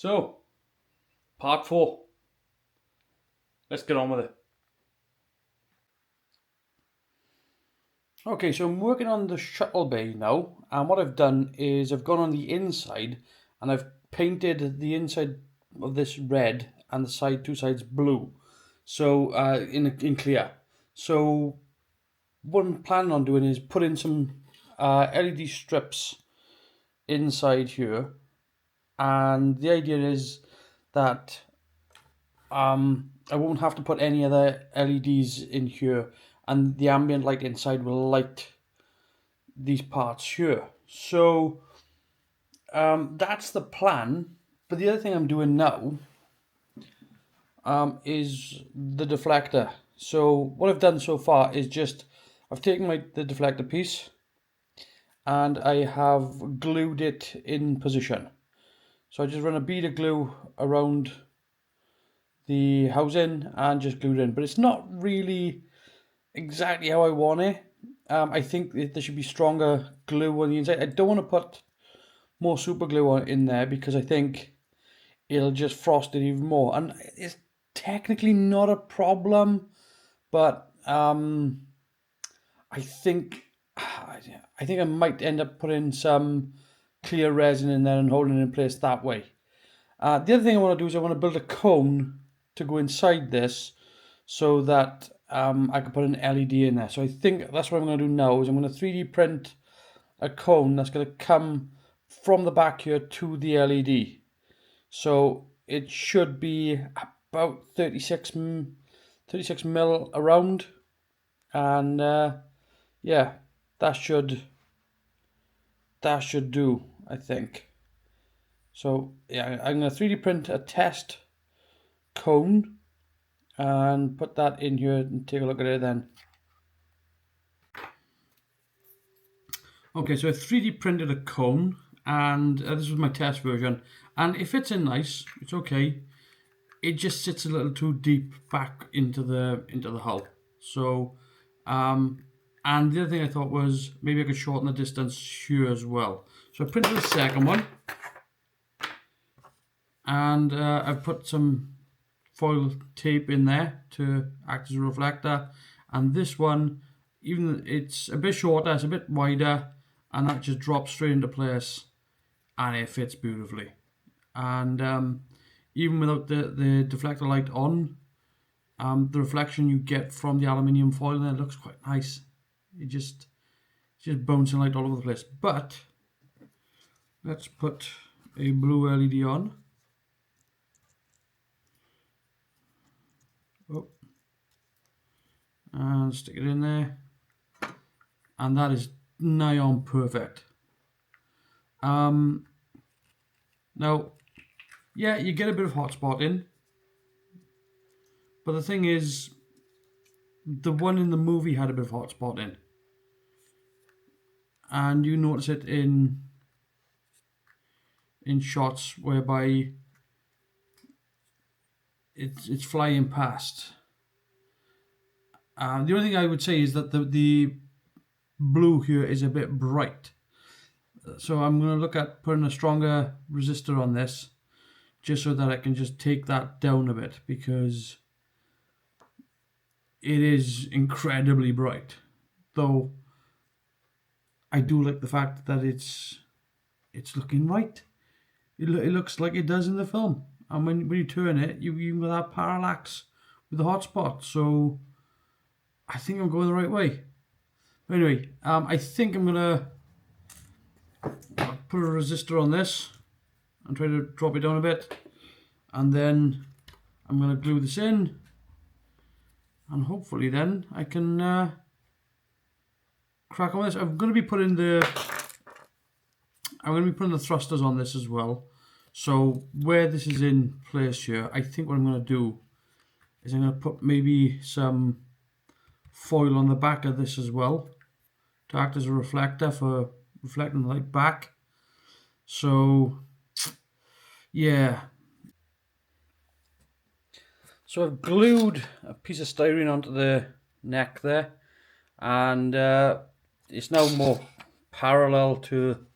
So, part 4. Let's get on with it. Okay, so I'm working on the shuttle bay now, and what I've done is I've gone on the inside and I've painted the inside of this red and the two sides blue, so in clear. So what I'm planning on doing is putting some LED strips inside here, and the idea is that I won't have to put any other LEDs in here, and the ambient light inside will light these parts here. So that's the plan. But the other thing I'm doing now is the deflector. So what I've done so far is just I've taken the deflector piece and I have glued it in position. So I just run a bead of glue around the housing and just glued in, but it's not really exactly how I want it. I think there should be stronger glue on the inside. I don't want to put more super glue in there because I think it'll just frost it even more, and it's technically not a problem, but I think I might end up putting some clear resin in there and holding it in place that way. The other thing I want to do is I want to build a cone to go inside this so that I can put an LED in there. So I think that's what I'm going to do now is I'm going to 3D print a cone that's going to come from the back here to the LED. So it should be about 36 mil around, and yeah, that should do, I think. So yeah, I'm going to 3D print a test cone and put that in here and take a look at it then. Okay, so I 3D printed a cone, and this was my test version, and it fits in nice. It's okay. It just sits a little too deep back into the hull. So, and the other thing I thought was maybe I could shorten the distance here as well. So I printed the second one, and I've put some foil tape in there to act as a reflector. And this one, even it's a bit shorter, it's a bit wider, and that just drops straight into place, and it fits beautifully. And even without the deflector light on, the reflection you get from the aluminium foil there looks quite nice. It's just bouncing light all over the place. But let's put a blue LED on. Oh. And stick it in there. And that is nigh on perfect. Now, yeah, you get a bit of hot spotting, but the thing is, the one in the movie had a bit of hot spotting, and you notice it in shots whereby it's flying past. The only thing I would say is that the blue here is a bit bright. So I'm going to look at putting a stronger resistor on this, just so that I can just take that down a bit, because it is incredibly bright. Though I do like the fact that it's looking right. It looks like it does in the film, and when you turn it, you get that parallax with the hotspot. So I think I'm going the right way. But anyway, I think I'm gonna put a resistor on this and try to drop it down a bit, and then I'm gonna glue this in, and hopefully then I can crack on this. I'm gonna be putting the thrusters on this as well. So where this is in place here, I think what I'm gonna do is I'm gonna put maybe some foil on the back of this as well to act as a reflector for reflecting the light back. So yeah, so I've glued a piece of styrene onto the neck there, and it's now more parallel to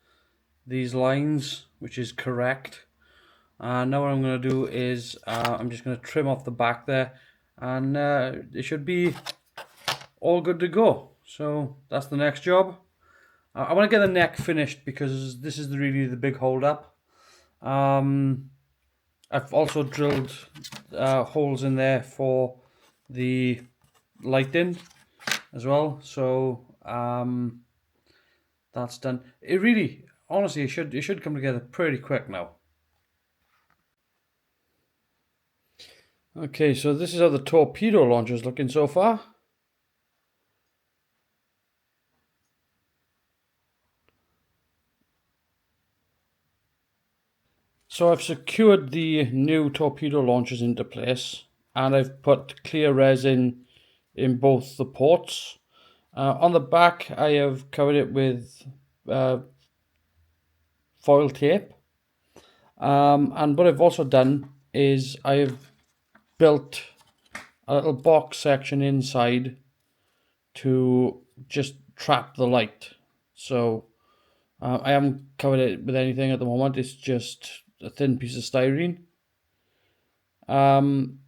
these lines, which is correct. Now what I'm going to do is I'm just going to trim off the back there, and it should be all good to go. So that's the next job. I want to get the neck finished because this is really the big hold up. I've also drilled holes in there for the lighting as well. So that's done. It really, honestly, it should come together pretty quick now. Okay, so this is how the torpedo launcher is looking so far. So I've secured the new torpedo launchers into place, and I've put clear resin in both the ports. On the back, I have covered it with foil tape. And what I've also done is I've built a little box section inside to just trap the light. So I haven't covered it with anything at the moment. It's just a thin piece of styrene. On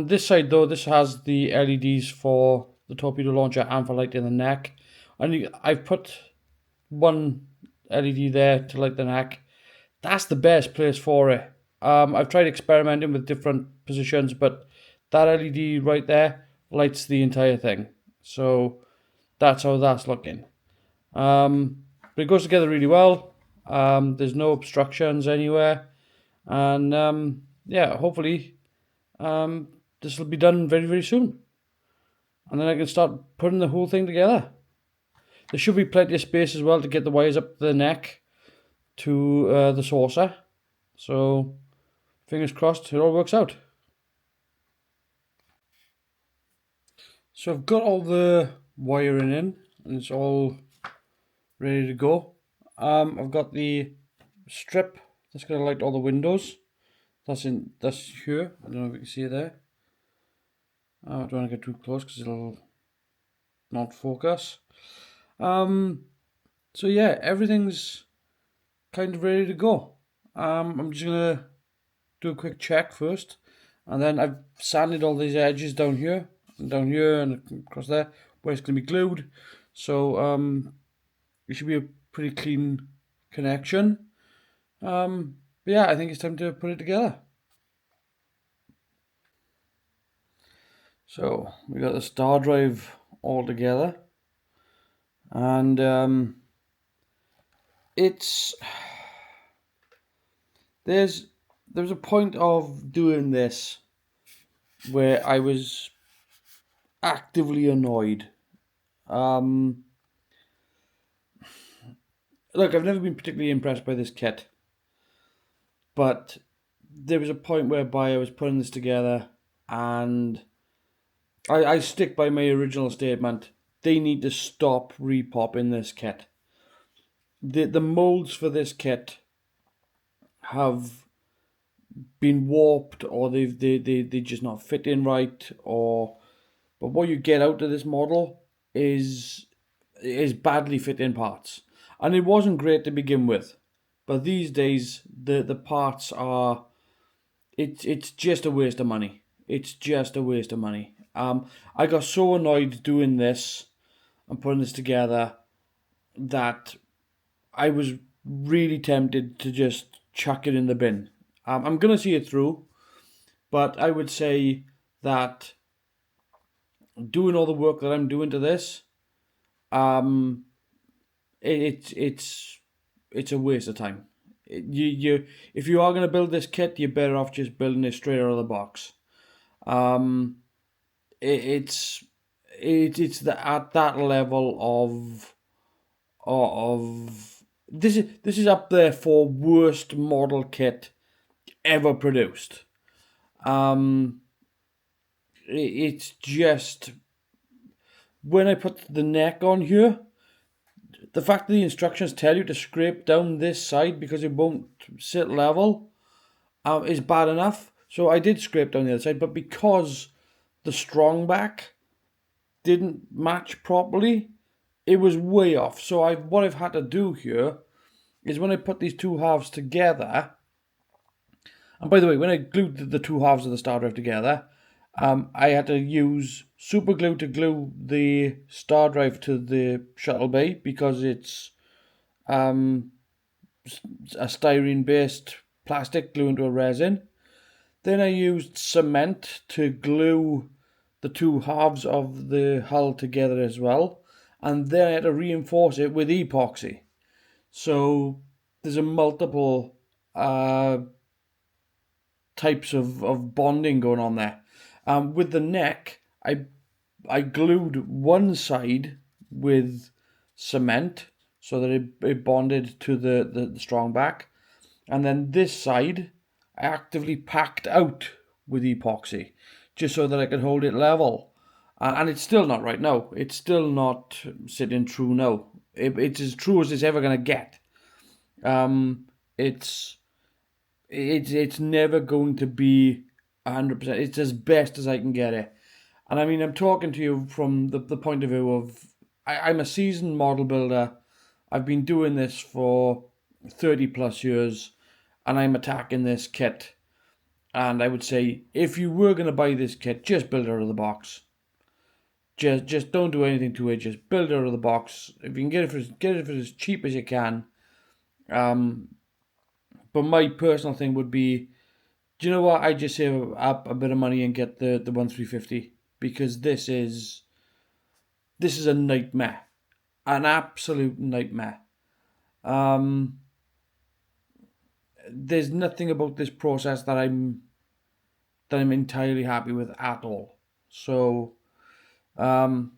this side though, this has the LEDs for the torpedo launcher and for lighting the neck. And I've put one LED there to light the neck. That's the best place for it. I've tried experimenting with different positions, but that LED right there lights the entire thing. So that's how that's looking. But it goes together really well. There's no obstructions anywhere. And yeah, hopefully this will be done very, very soon. And then I can start putting the whole thing together. There should be plenty of space as well to get the wires up the neck to the saucer. So fingers crossed it all works out. So I've got all the wiring in and it's all ready to go. I've got the strip that's going to light all the windows. That's here. I don't know if you can see it there. I don't want to get too close because it'll not focus. So yeah, everything's kind of ready to go. I'm just gonna do a quick check first, and then I've sanded all these edges down here, and across there, where it's gonna be glued. So it should be a pretty clean connection. But yeah, I think it's time to put it together. So we got the star drive all together, and it's there's a point of doing this where I was actively annoyed. Look, I've never been particularly impressed by this kit, but there was a point whereby I was putting this together, and I stick by my original statement. They need to stop repopping this kit. The molds for this kit have been warped, or they just not fit in right, or but what you get out of this model is badly fit in parts, and it wasn't great to begin with. But these days the parts are it's just a waste of money. It's just a waste of money. I got so annoyed doing this and putting this together that I was really tempted to just chuck it in the bin. I'm gonna see it through, but I would say that doing all the work that I'm doing to this, it's a waste of time. You if you are gonna build this kit, you're better off just building it straight out of the box. It's at that level of this is up there for worst model kit ever produced. It's just when I put the neck on here, the fact that the instructions tell you to scrape down this side because it won't sit level is bad enough. So I did scrape down the other side, but because the strong back didn't match properly, it was way off. So what I've had to do here is when I put these two halves together, And by the way, when I glued the two halves of the star drive together, I had to use super glue to glue the star drive to the shuttle bay because it's um, a styrene-based plastic glue into a resin. Then I used cement to glue the two halves of the hull together as well. And then I had to reinforce it with epoxy. So there's a multiple types of bonding going on there. With the neck, I glued one side with cement so that it bonded to the strong back. And then this side, I actively packed out with epoxy just so that I could hold it level. And it's still not right now. It's still not sitting true now. It's as true as it's ever going to get. Um, it's it's never going to be 100%. It's as best as I can get it. And I mean, I'm talking to you from the point of view of I'm a seasoned model builder. I've been doing this for 30 plus years, and I'm attacking this kit. And I would say, if you were going to buy this kit, just build it out of the box. Just don't do anything to it. Just build it out of the box. If you can get it for as cheap as you can. But my personal thing would be, do you know what? I just save up a bit of money and get the 1350 because this is a nightmare, an absolute nightmare. There's nothing about this process that I'm entirely happy with at all. So, but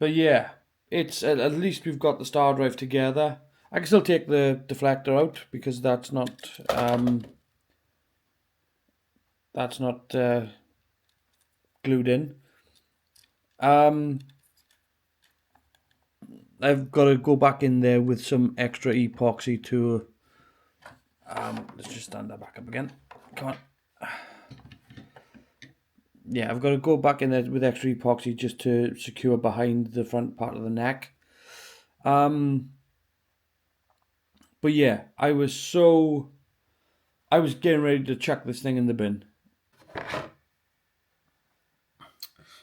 yeah, it's at least we've got the star drive together. I can still take the deflector out because that's not glued in. I've got to go back in there with some extra epoxy to. Let's just stand that back up again. Come on. Yeah, I've got to go back in there with extra epoxy just to secure behind the front part of the neck. But yeah, I was getting ready to chuck this thing in the bin.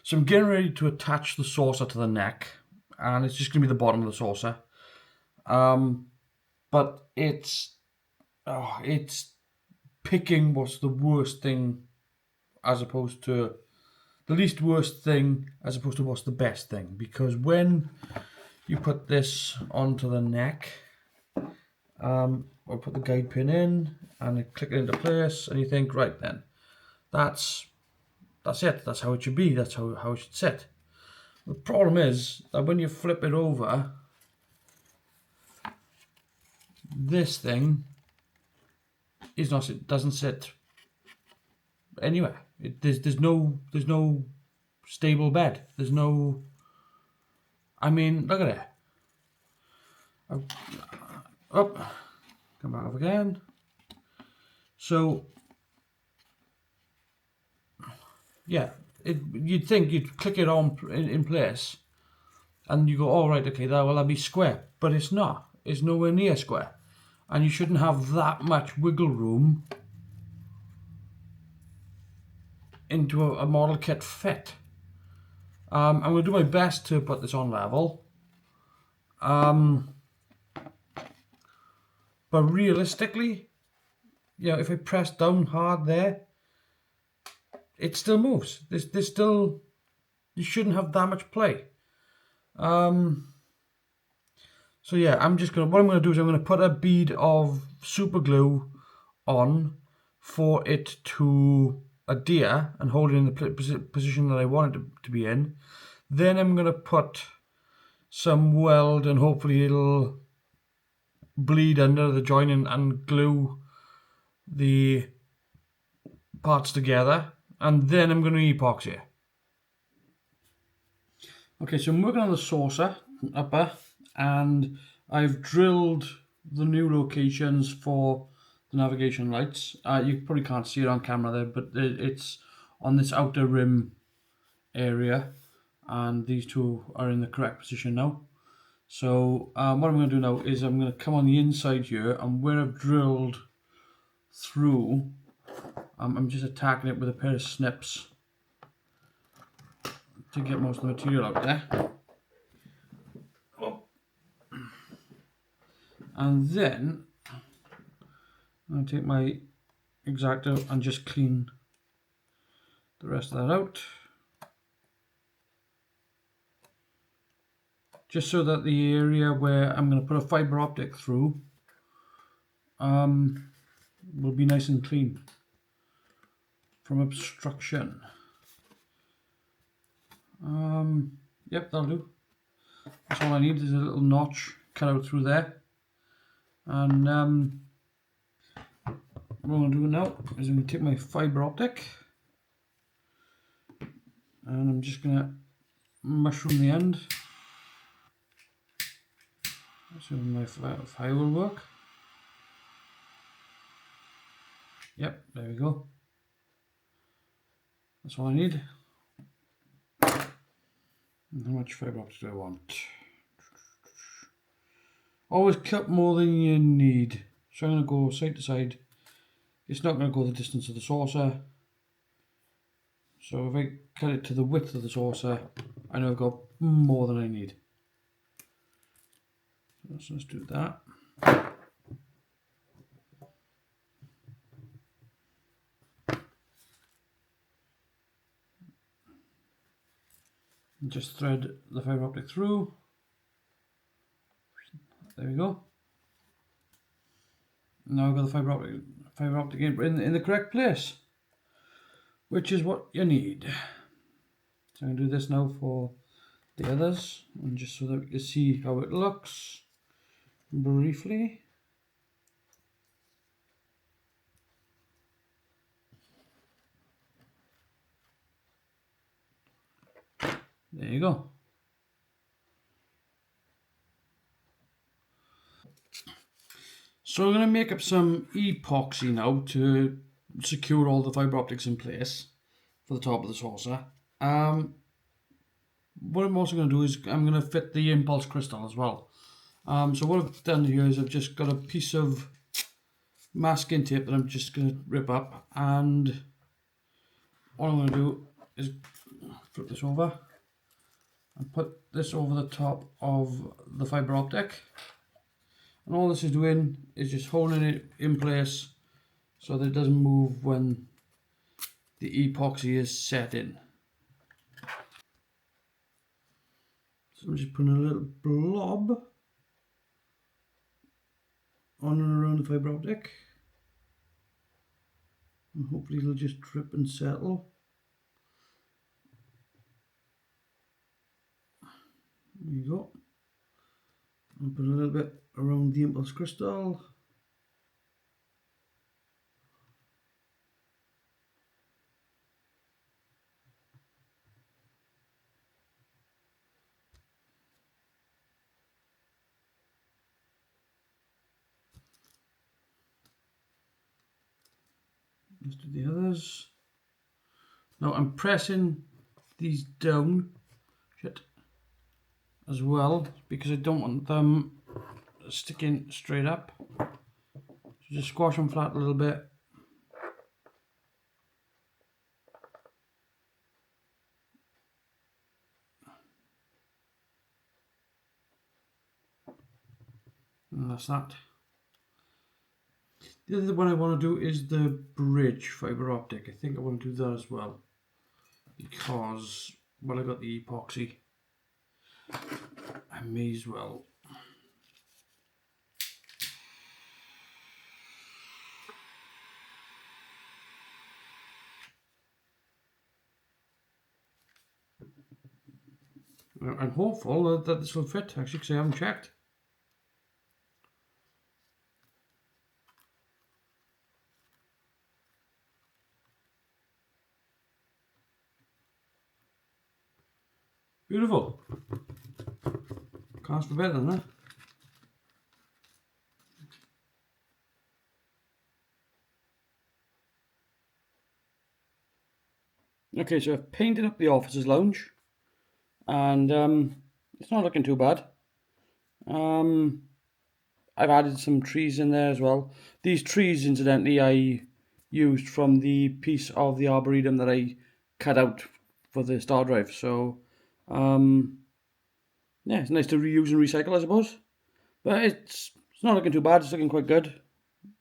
So I'm getting ready to attach the saucer to the neck, and it's just going to be the bottom of the saucer. But it's picking what's the worst thing as opposed to the least worst thing as opposed to what's the best thing. Because when you put this onto the neck, I'll put the guide pin in and click it into place, and you think, right then, that's it. That's how it should be. That's how it should sit. The problem is that when you flip it over, this thing doesn't sit anywhere. There's no stable bed. There's no. I mean, look at it. Up, come back up again. So yeah, you'd think you'd click it on in place, and you go, all right, okay, that'll be square, but it's not. It's nowhere near square, and you shouldn't have that much wiggle room into a model kit fit. I'm going to do my best to put this on level. But realistically, if I press down hard there, it still moves. There's still, you shouldn't have that much play. So yeah, what I'm gonna do is I'm gonna put a bead of super glue on for it to adhere and hold it in the position that I want it to be in. Then I'm gonna put some weld and hopefully it'll bleed under the joint and glue the parts together, and then I'm going to epoxy it. Okay, so I'm working on the saucer upper, and I've drilled the new locations for the navigation lights. You probably can't see it on camera there, but it's on this outer rim area, and these two are in the correct position now. So what I'm going to do now is I'm going to come on the inside here, and where I've drilled through. I'm just attacking it with a pair of snips to get most of the material out there. Oh. And then I'm going to take my X-Acto and just clean the rest of that out. Just so that the area where I'm going to put a fibre optic through will be nice and clean from obstruction. Yep, that'll do. That's all I need is a little notch cut out through there. And what I'm going to do now is I'm going to take my fibre optic and I'm just going to mushroom the end. So my file will work. Yep, there we go. That's all I need. And how much fibre optic do I want? Always cut more than you need. So I'm going to go side to side. It's not going to go the distance of the saucer. So if I cut it to the width of the saucer, I know I've got more than I need. So let's do that. And just thread the fibre optic through. There we go. Now I've got the fibre optic in the correct place, which is what you need. So I'm going to do this now for the others, and just so that we can see how it looks briefly. There you go. So I'm going to make up some epoxy now to secure all the fibre optics in place for the top of the saucer. What I'm also going to do is I'm going to fit the impulse crystal as well. So what I've done here is I've just got a piece of masking tape that I'm just going to rip up, and all I'm going to do is flip this over and put this over the top of the fibre optic. And all this is doing is just holding it in place so that it doesn't move when the epoxy is set in. So I'm just putting a little blob on and around the fibre optic. And hopefully it'll just drip and settle. There you go. And put a little bit around the impulse crystal. Let's do the others. Now I'm pressing these down as well because I don't want them sticking straight up. So just squash them flat a little bit. And that's that. The other one I want to do is the bridge fibre optic. I think I want to do that as well because, well, I got the epoxy. I may as well. I'm hopeful that this will fit actually because I haven't checked. Beautiful. Can't ask for better than that. Okay, so I've painted up the officer's lounge, and it's not looking too bad. I've added some trees in there as well. These trees, incidentally, I used from the piece of the Arboretum that I cut out for the star drive. So, yeah, it's nice to reuse and recycle, I suppose. But it's not looking too bad. It's looking quite good.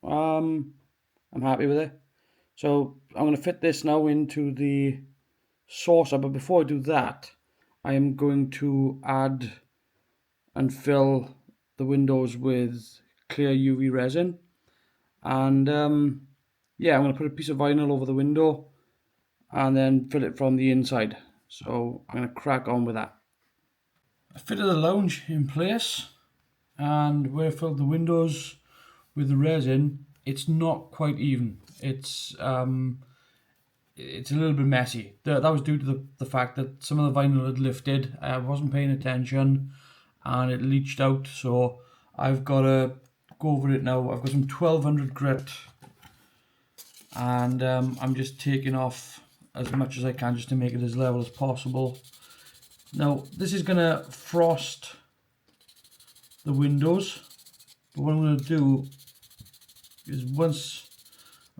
I'm happy with it. So I'm going to fit this now into the saucer. But before I do that, I am going to add and fill the windows with clear UV resin. And yeah, I'm going to put a piece of vinyl over the window and then fill it from the inside. So I'm going to crack on with that. I fitted the lounge in place, and where I filled the windows with the resin, it's not quite even. It's a little bit messy. That was due to the fact that some of the vinyl had lifted. I wasn't paying attention, and it leached out. So I've got to go over it now. I've got some 1200 grit, and I'm just taking off as much as I can just to make it as level as possible. Now this is gonna frost the windows, but what I'm gonna do is once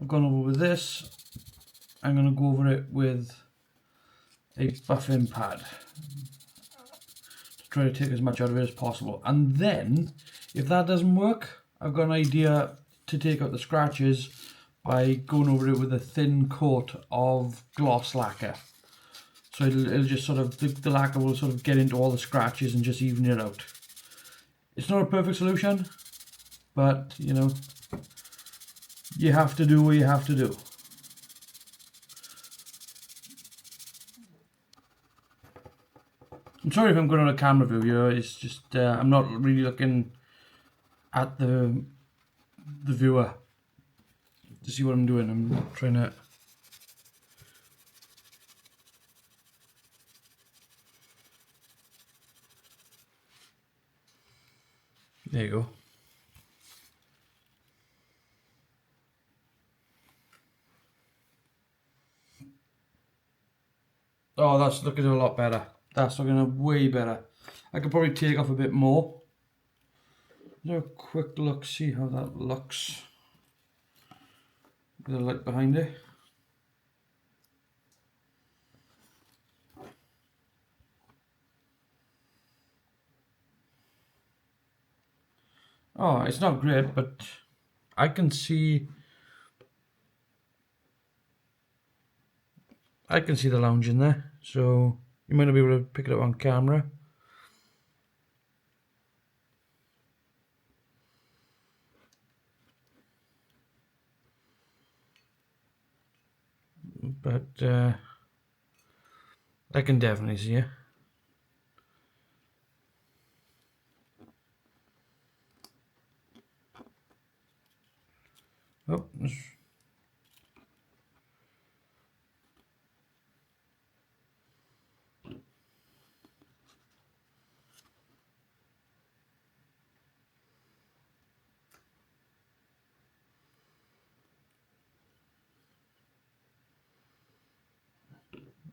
I've gone over with this, I'm gonna go over it with a buffing pad to try to take as much out of it as possible. And then, if that doesn't work, I've got an idea to take out the scratches by going over it with a thin coat of gloss lacquer. So it'll just sort of, the lacquer will sort of get into all the scratches and just even it out. It's not a perfect solution, but you know, you have to do what you have to do. I'm sorry if I'm going on a camera view here. It's just I'm not really looking at the viewer to see what I'm doing. I'm trying to. There you go. Oh, that's looking a lot better. That's looking way better. I could probably take off a bit more. Do a quick look, see how that looks with the light behind it. Oh, it's not great, but I can see the lounge in there, so you might not be able to pick it up on camera. But I can definitely see it. Oh,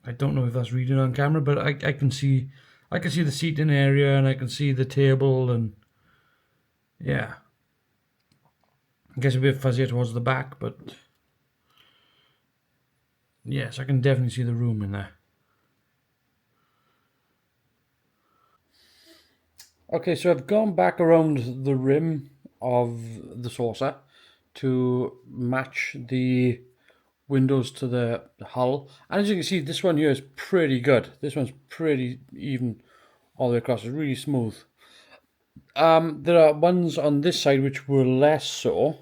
I don't know if that's reading on camera, but I can see the seating area, and I can see the table, and yeah. I guess a bit fuzzier towards the back, but yes, I can definitely see the room in there. Okay, so I've gone back around the rim of the saucer to match the windows to the hull. And as you can see, this one here is pretty good. This one's pretty even all the way across. It's really smooth. There are ones on this side which were less so.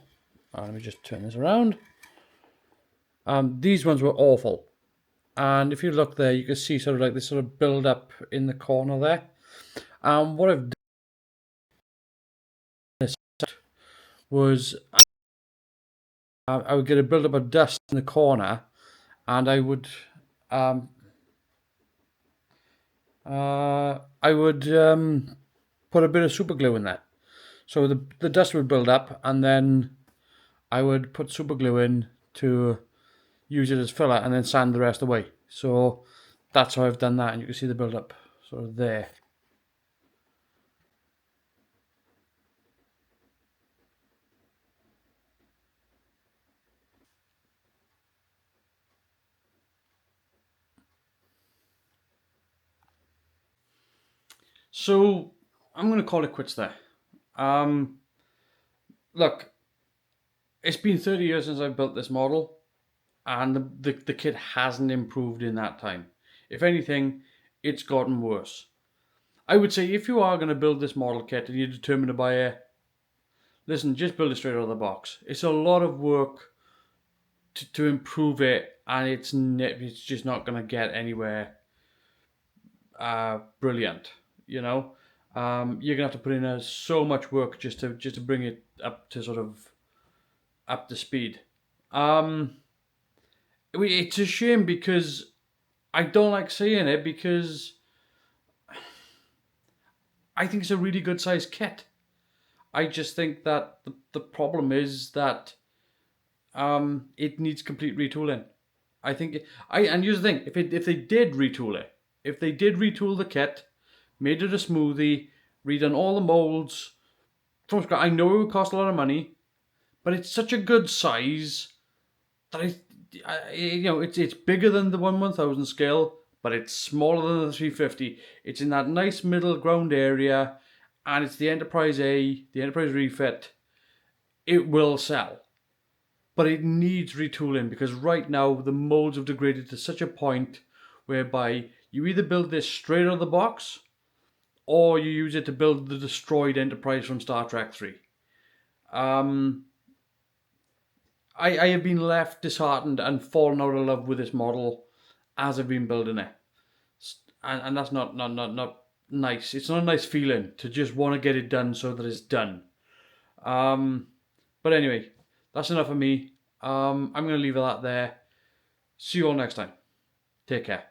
Let me just turn this around. These ones were awful. And if you look there, you can see sort of like this sort of build up in the corner there. What I've done was I would get a build up of dust in the corner, and I would put a bit of super glue in there. So the dust would build up, and then I would put super glue in to use it as filler, and then sand the rest away. So that's how I've done that, and you can see the build up sort of there. So I'm going to call it quits there. Um, Look, it's been 30 years since I built this model, and the kit hasn't improved in that time. If anything, it's gotten worse. I would say if you are going to build this model kit and you're determined to buy it, listen, just build it straight out of the box. It's a lot of work to improve it, and it's just not going to get anywhere brilliant. You know, you're gonna have to put in so much work just to bring it up to sort of up to speed. Um, it's a shame because I don't like saying it because I think it's a really good sized kit. I just think that the problem is that it needs complete retooling. I think and here's the thing: if they did retool it, if they did retool the kit, made it a smoothie, redone all the molds from scratch, I know it would cost a lot of money, but it's such a good size that it's bigger than the 1/1000 scale, but it's smaller than the 350. It's in that nice middle ground area, and it's the Enterprise A, the Enterprise refit. It will sell, but it needs retooling because right now the molds have degraded to such a point whereby you either build this straight out of the box or you use it to build the destroyed Enterprise from Star Trek 3. Um, I have been left disheartened and fallen out of love with this model as I've been building it. And that's not nice. It's not a nice feeling to just want to get it done so that it's done. Um, but anyway, that's enough of me. I'm going to leave that there. See you all next time. Take care.